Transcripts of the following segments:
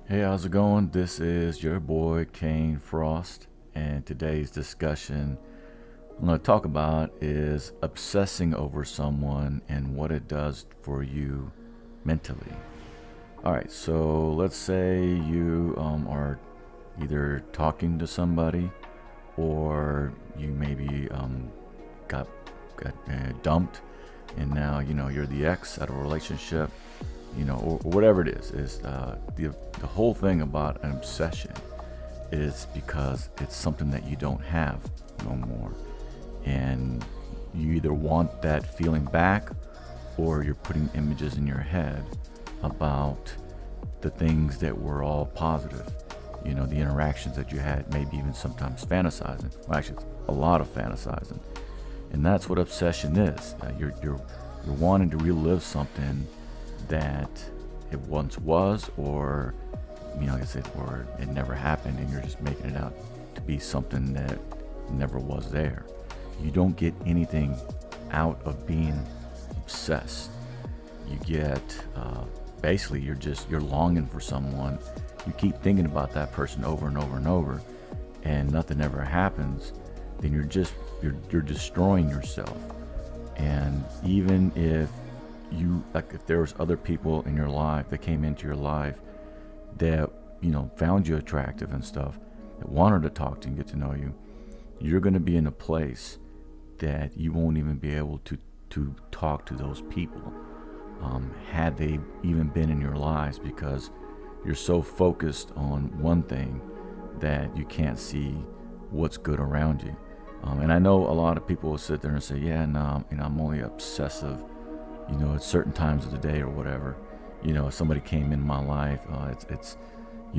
Hey, how's it going? This is your boy Kane Frost, and today's discussion I'm going to talk about is obsessing over someone and what it does for you mentally. All right, so let's say you are either talking to somebody or you maybe got dumped, and now you're the ex out of a relationship, or whatever it is the whole thing about an obsession is because it's something that you don't have no more, and you either want that feeling back or you're putting images in your head about the things that were all positive, the interactions that you had, maybe even sometimes fantasizing. Well, actually, a lot of fantasizing. And that's what obsession is. You're wanting to relive something that it once was, or like I said, or it never happened, and you're just making it out to be something that never was there. You don't get anything out of being obsessed. You get basically you're longing for someone. You keep thinking about that person over and over and over, and nothing ever happens. Then you're destroying yourself. And even if if there was other people in your life that came into your life that found you attractive and stuff, that wanted to talk to you and get to know you, you're going to be in a place that you won't even be able to talk to those people, had they even been in your lives, because you're so focused on one thing that you can't see what's good around you. And I know a lot of people will sit there and say, yeah, no, I'm only obsessive, at certain times of the day or whatever. If somebody came in my life, it's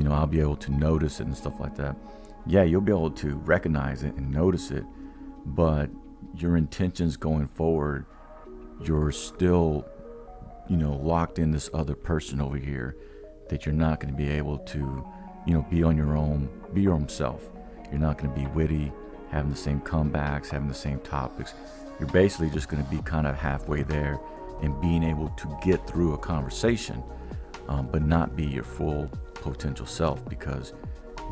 I'll be able to notice it and stuff like that. Yeah, you'll be able to recognize it and notice it, but your intentions going forward, you're still, locked in this other person over here that you're not going to be able to, be on your own, be your own self. You're not going to be witty, having the same comebacks, having the same topics. You're basically just going to be kind of halfway there and being able to get through a conversation, but not be your full potential self, because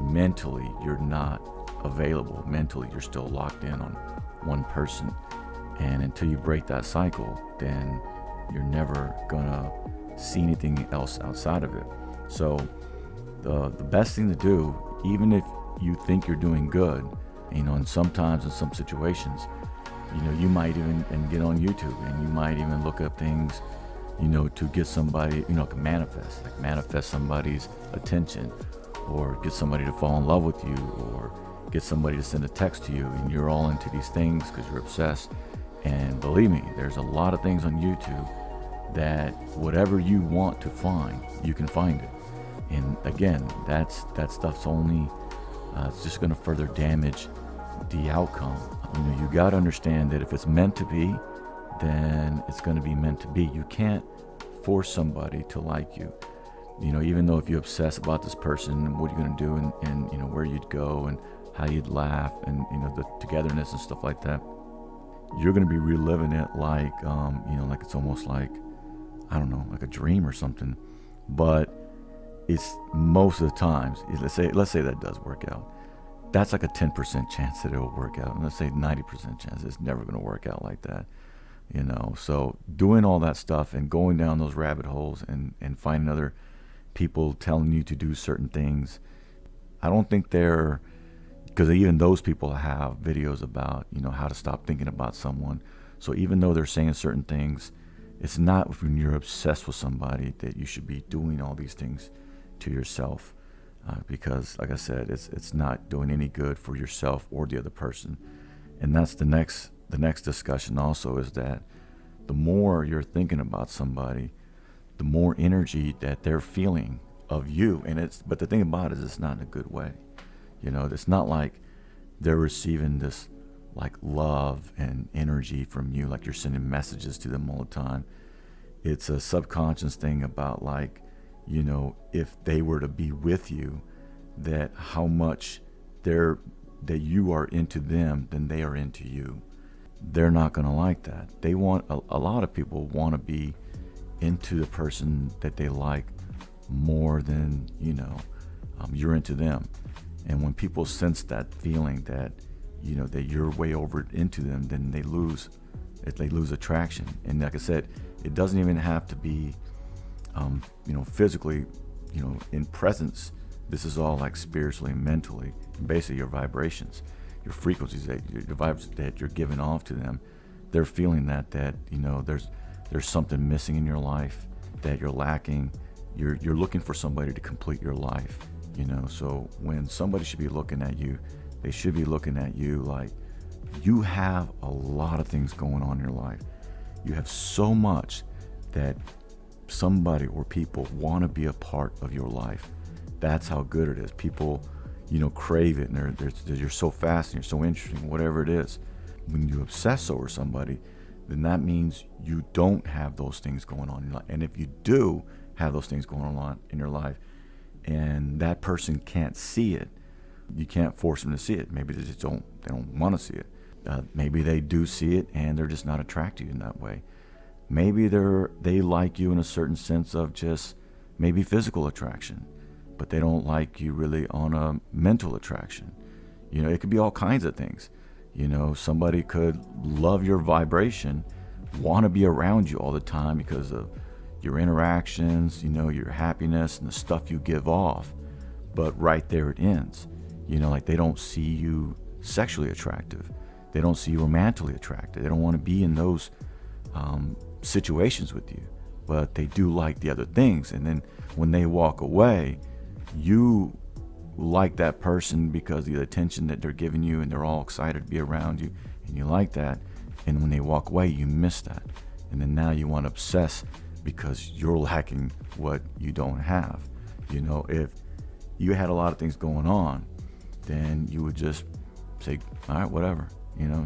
mentally you're not available. Mentally you're still locked in on one person, and until you break that cycle, then you're never gonna see anything else outside of it. So the best thing to do, even if you think you're doing good, and sometimes in some situations, you might even and get on YouTube, and you might even look up things, to get somebody, manifest somebody's attention, or get somebody to fall in love with you, or get somebody to send a text to you, and you're all into these things because you're obsessed. And believe me, there's a lot of things on YouTube that whatever you want to find, you can find it. And again, that stuff's only it's just going to further damage the outcome. You got to understand that if it's meant to be, then it's going to be meant to be. You can't force somebody to like you. Even though if you obsess about this person, what you're going to do, and where you'd go and how you'd laugh, and the togetherness and stuff like that, you're going to be reliving it like like it's almost like, I don't know, like a dream or something. But it's most of the times, let's say that does work out, that's like a 10% chance that it'll work out. And let's say 90% chance it's never going to work out like that. So doing all that stuff and going down those rabbit holes and finding other people telling you to do certain things, I don't think they're, because even those people have videos about how to stop thinking about someone. So even though they're saying certain things, it's not when you're obsessed with somebody that you should be doing all these things to yourself, because like I said, it's not doing any good for yourself or the other person. And that's the next discussion also, is that the more you're thinking about somebody, the more energy that they're feeling of you. But the thing about it is, it's not in a good way. It's not like they're receiving this like love and energy from you, like you're sending messages to them all the time. It's a subconscious thing about like, if they were to be with you, that how much that you are into them than they are into you. They're not going to like that. A lot of people want to be into the person that they like more than, you're into them. And when people sense that feeling that, that you're way over into them, then they lose attraction. And like I said, it doesn't even have to be, physically, in presence. This is all like spiritually and mentally, basically your vibrations, your frequencies, the vibes that you're giving off to them. They're feeling that there's something missing in your life, that you're lacking. You're looking for somebody to complete your life, So when somebody should be looking at you, they should be looking at you like you have a lot of things going on in your life. You have so much that somebody or people want to be a part of your life. That's how good it is. People, crave it, and you're so fascinating, you're so interesting, whatever it is. When you obsess over somebody, then that means you don't have those things going on in your life. And if you do have those things going on in your life, and that person can't see it, you can't force them to see it. Maybe they don't want to see it. Maybe they do see it and they're just not attracted in that way. Maybe they like you in a certain sense of just maybe physical attraction, but they don't like you really on a mental attraction. It could be all kinds of things. Somebody could love your vibration, want to be around you all the time because of your interactions, your happiness and the stuff you give off. But right there it ends. Like they don't see you sexually attractive. They don't see you romantically attractive. They don't want to be in those situations with you, but they do like the other things. And then when they walk away, you like that person because of the attention that they're giving you, and they're all excited to be around you, and you like that. And when they walk away, you miss that. And then now you want to obsess because you're lacking what you don't have. If you had a lot of things going on, then you would just say, all right, whatever,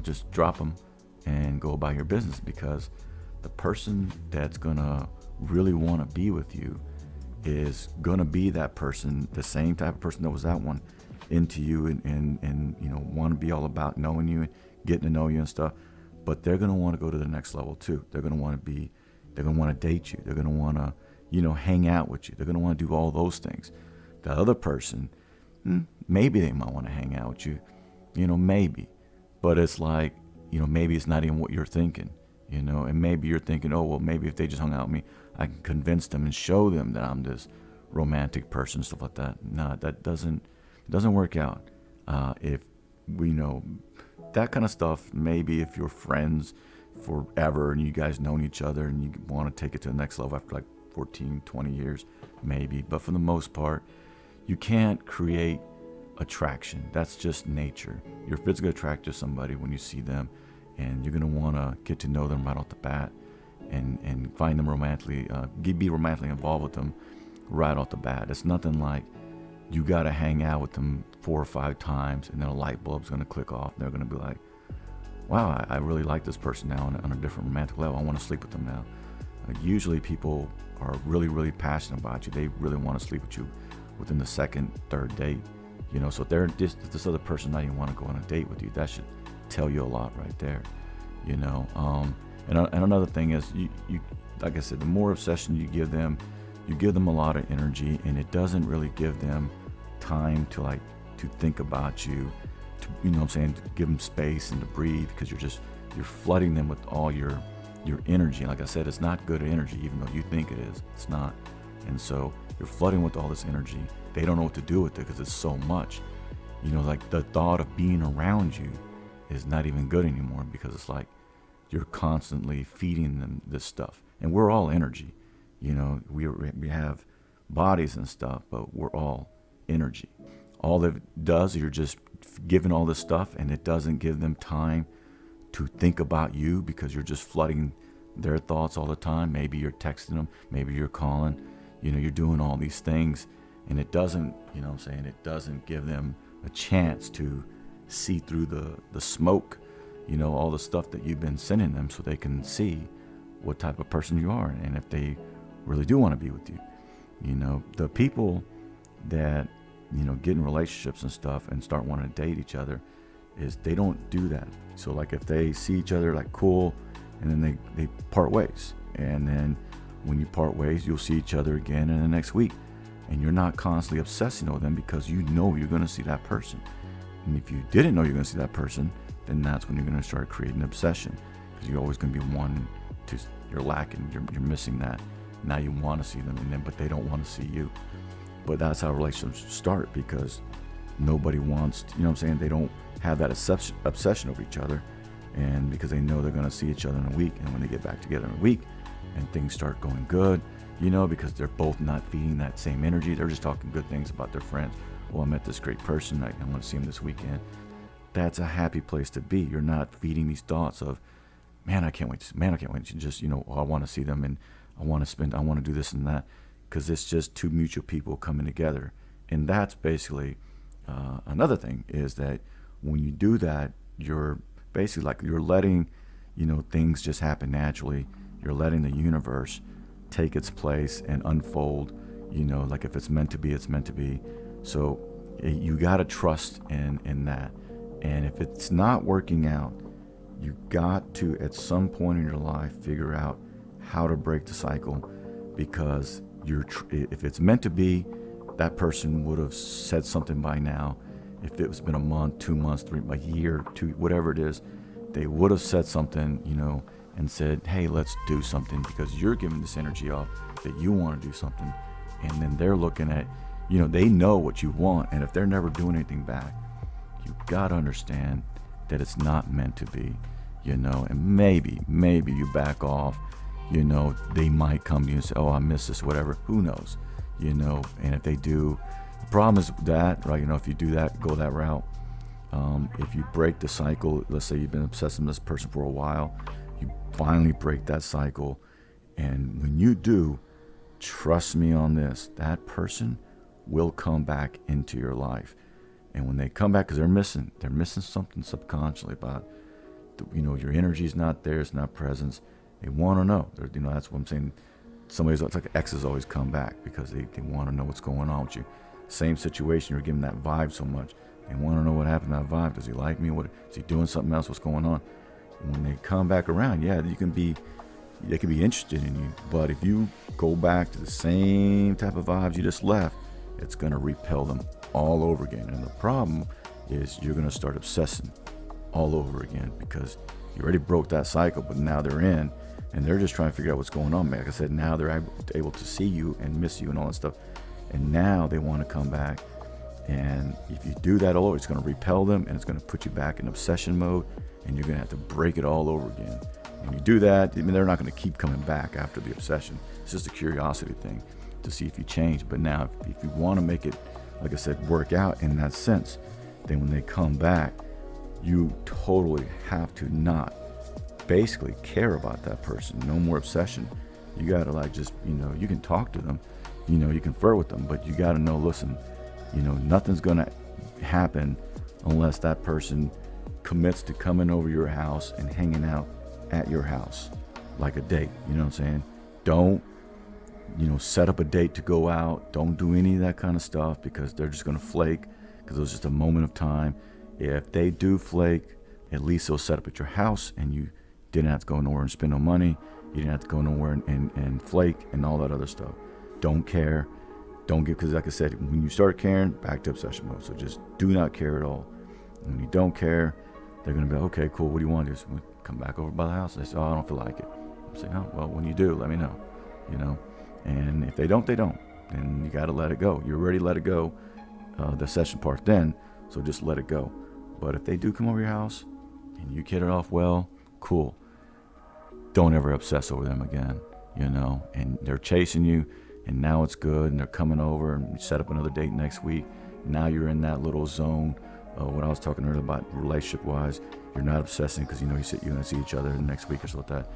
just drop them and go about your business, because the person that's gonna really want to be with you is gonna be that person, the same type of person that was that one, into you and want to be all about knowing you and getting to know you and stuff. But they're gonna want to go to the next level too. They're gonna want to date you. They're gonna want to hang out with you. They're gonna want to do all those things. The other person, maybe they might want to hang out with you, maybe, but it's like, maybe it's not even what you're thinking, and maybe you're thinking, oh, well, maybe if they just hung out with me, I can convince them and show them that I'm this romantic person, stuff like that. No, that doesn't work out. If we know that kind of stuff, maybe if you're friends forever and you guys known each other and you want to take it to the next level after like 14, 20 years, maybe. But for the most part, you can't create attraction. That's just nature. You're physically attracted to somebody when you see them, and you're going to want to get to know them right off the bat and find them romantically, be romantically involved with them right off the bat. It's nothing like you got to hang out with them 4 or 5 times and then a light bulb's going to click off. And they're going to be like, wow, I really like this person now on a different romantic level. I want to sleep with them now. Usually people are really, really passionate about you. They really want to sleep with you within the second, third date. So if this other person not even want to go on a date with you, that should tell you a lot right there. And another thing is, you like I said, the more obsession you give them a lot of energy, and it doesn't really give them time to think about you, to give them space and to breathe, because you're flooding them with all your energy. Like I said, it's not good energy, even though you think it is. It's not. And so you're flooding with all this energy. They don't know what to do with it because it's so much. Like the thought of being around you is not even good anymore, because it's like you're constantly feeding them this stuff. And we're all energy. We have bodies and stuff, but we're all energy. All that it does, you're just giving all this stuff, and it doesn't give them time to think about you, because you're just flooding their thoughts all the time. Maybe you're texting them, maybe you're calling, you're doing all these things, and it doesn't, it doesn't give them a chance to see through the smoke, all the stuff that you've been sending them, so they can see what type of person you are, and if they really do want to be with you. The people that, get in relationships and stuff and start wanting to date each other, is they don't do that. So like if they see each other like cool, and then they part ways, and then when you part ways, you'll see each other again in the next week. and you're not constantly obsessing over them because you know you're going to see that person. And if you didn't know you're going to see that person, then that's when you're going to start creating an obsession, because you're always going to be one to, you're lacking, you're missing that. Now you want to see them, but they don't want to see you. But that's how relationships start, because nobody wants, you know what I'm saying? They don't have that obsession over each other, and because they know they're going to see each other in a week, and when they get back together in a week and things start going good, because they're both not feeding that same energy, they're just talking good things about their friends. Well, I met this great person, I want to see him this weekend. That's a happy place to be. You're not feeding these thoughts of, man, I can't wait to just, I want to see them, and I want to do this and that, because it's just two mutual people coming together. And that's basically another thing, is that when you do that, you're basically you're letting, things just happen naturally. You're letting the universe take its place and unfold, like if it's meant to be, it's meant to be. So you got to trust in that. And if it's not working out, you got to, at some point in your life, figure out how to break the cycle, because if it's meant to be, that person would have said something by now. If it was been a month, 2 months, 3, a year, 2, whatever it is, they would have said something, and said, hey, let's do something, because you're giving this energy off that you want to do something. And then they're looking at, they know what you want, and if they're never doing anything back, you got to understand that it's not meant to be, and maybe you back off, they might come to you and say, oh, I miss this, whatever, who knows, and if they do, the problem is that, right, if you do that, go that route, if you break the cycle, let's say you've been obsessing with this person for a while, you finally break that cycle, and when you do, trust me on this, that person will come back into your life. And when they come back, because they're missing something subconsciously about, your energy's not there, it's not presence. They want to know. That's what I'm saying. It's like exes always come back, because they want to know what's going on with you. Same situation, you're giving that vibe so much. They want to know what happened to that vibe. Does he like me? What is he doing? Something else? What's going on? When they come back around, yeah, they can be interested in you. But if you go back to the same type of vibes you just left, it's going to repel them all over again. And the problem is you're going to start obsessing all over again, because you already broke that cycle, but now they're in, and they're just trying to figure out what's going on. Like I said, now they're able to see you and miss you and all that stuff. And now they want to come back. And if you do that all over, it's going to repel them, and it's going to put you back in obsession mode, and you're going to have to break it all over again. When you do that, they're not going to keep coming back after the obsession. It's just a curiosity thing to see if you change. But now, if you want to make it, like I said, work out in that sense, then when they come back, you totally have to not basically care about that person. No more obsession. You got to just, you can talk to them, you can flirt with them, but you got to know, listen, nothing's going to happen unless that person commits to coming over your house and hanging out at your house like a date. You know what I'm saying? Don't, set up a date to go out. Don't do any of that kind of stuff, because they're just going to flake, because it was just a moment of time. If they do flake, at least they'll set up at your house, and you didn't have to go nowhere and spend no money. You didn't have to go nowhere and flake and all that other stuff. Don't care. Don't get, because like I said, when you start caring, back to obsession mode. So just do not care at all. And when you don't care, they're going to be like, okay, cool, what do you want to do? So we come back over by the house. They say, oh, I don't feel like it. I'm saying, oh, well, when you do, let me know, And if they don't, they don't. Then you got to let it go. You already let it go, the session part then, so just let it go. But if they do come over your house and you get it off well, cool. Don't ever obsess over them again, and they're chasing you, and now it's good, and they're coming over, and you set up another date next week. Now you're in that little zone, what I was talking earlier about relationship-wise. You're not obsessing, because you're going to see each other next week or so like that.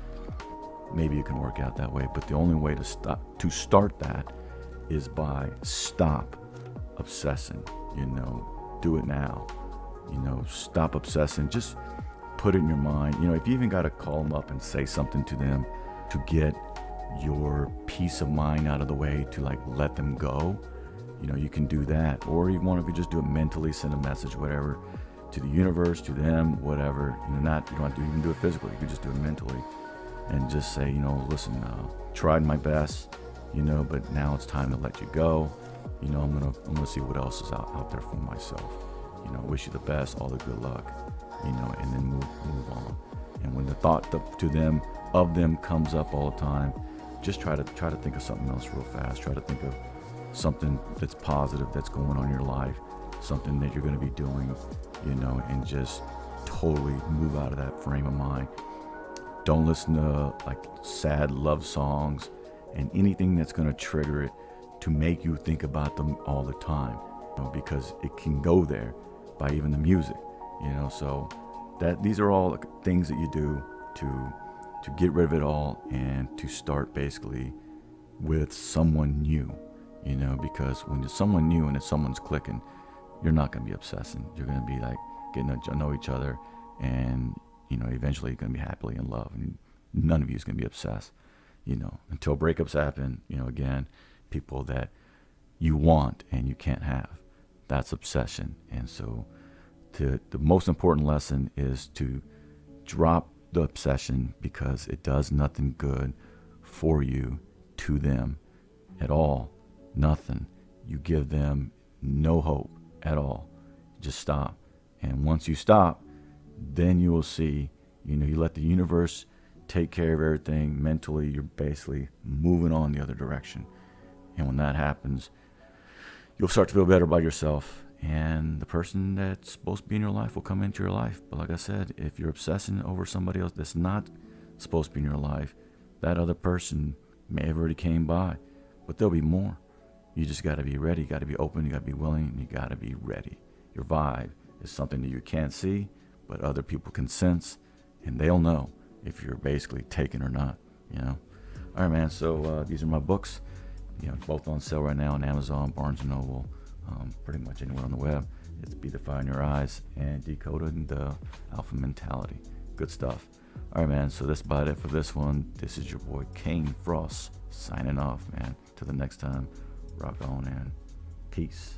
Maybe you can work out that way, but the only way to start that is by stop obsessing. Do it now. Stop obsessing. Just put it in your mind. If you even got to call them up and say something to them to get your peace of mind out of the way, to let them go, you can do that. Or you want to just do it mentally, send a message, whatever, to the universe, to them, whatever. You don't have to even do it physically. You can just do it mentally, and just say, listen, tried my best, but now it's time to let you go. I'm gonna see what else is out there for myself. Wish you the best, all the good luck, and then move on. And when the thought to them of them comes up all the time, just try to think of something else real fast. Try to think of something that's positive that's going on in your life, something that you're going to be doing, and just totally move out of that frame of mind. Don't listen to like sad love songs and anything that's going to trigger it to make you think about them all the time, because it can go there by even the music, so that these are all things that you do to get rid of it all and to start basically with someone new, because when it's someone new and it's someone's clicking, you're not going to be obsessing. You're going to be like getting to know each other, and eventually you're going to be happily in love, and none of you is going to be obsessed, until breakups happen. Again, people that you want and you can't have, that's obsession. And so the most important lesson is to drop the obsession, because it does nothing good for you to them at all. Nothing. You give them no hope at all. Just stop. And once you stop, then you will see, you let the universe take care of everything. Mentally, you're basically moving on the other direction. And when that happens, you'll start to feel better about yourself, and the person that's supposed to be in your life will come into your life. But like I said, if you're obsessing over somebody else that's not supposed to be in your life, that other person may have already came by, but there'll be more. You just got to be ready. You got to be open. You got to be willing. And you got to be ready. Your vibe is something that you can't see, but other people can sense, and they'll know if you're basically taken or not. All right, man. So these are my books. Both on sale right now on Amazon, Barnes & Noble, pretty much anywhere on the web. It's Be the Fire in Your Eyes and Decoding the Alpha Mentality. Good stuff. All right, man. So that's about it for this one. This is your boy Kayne Frost signing off, man. Till the next time, rock on and peace.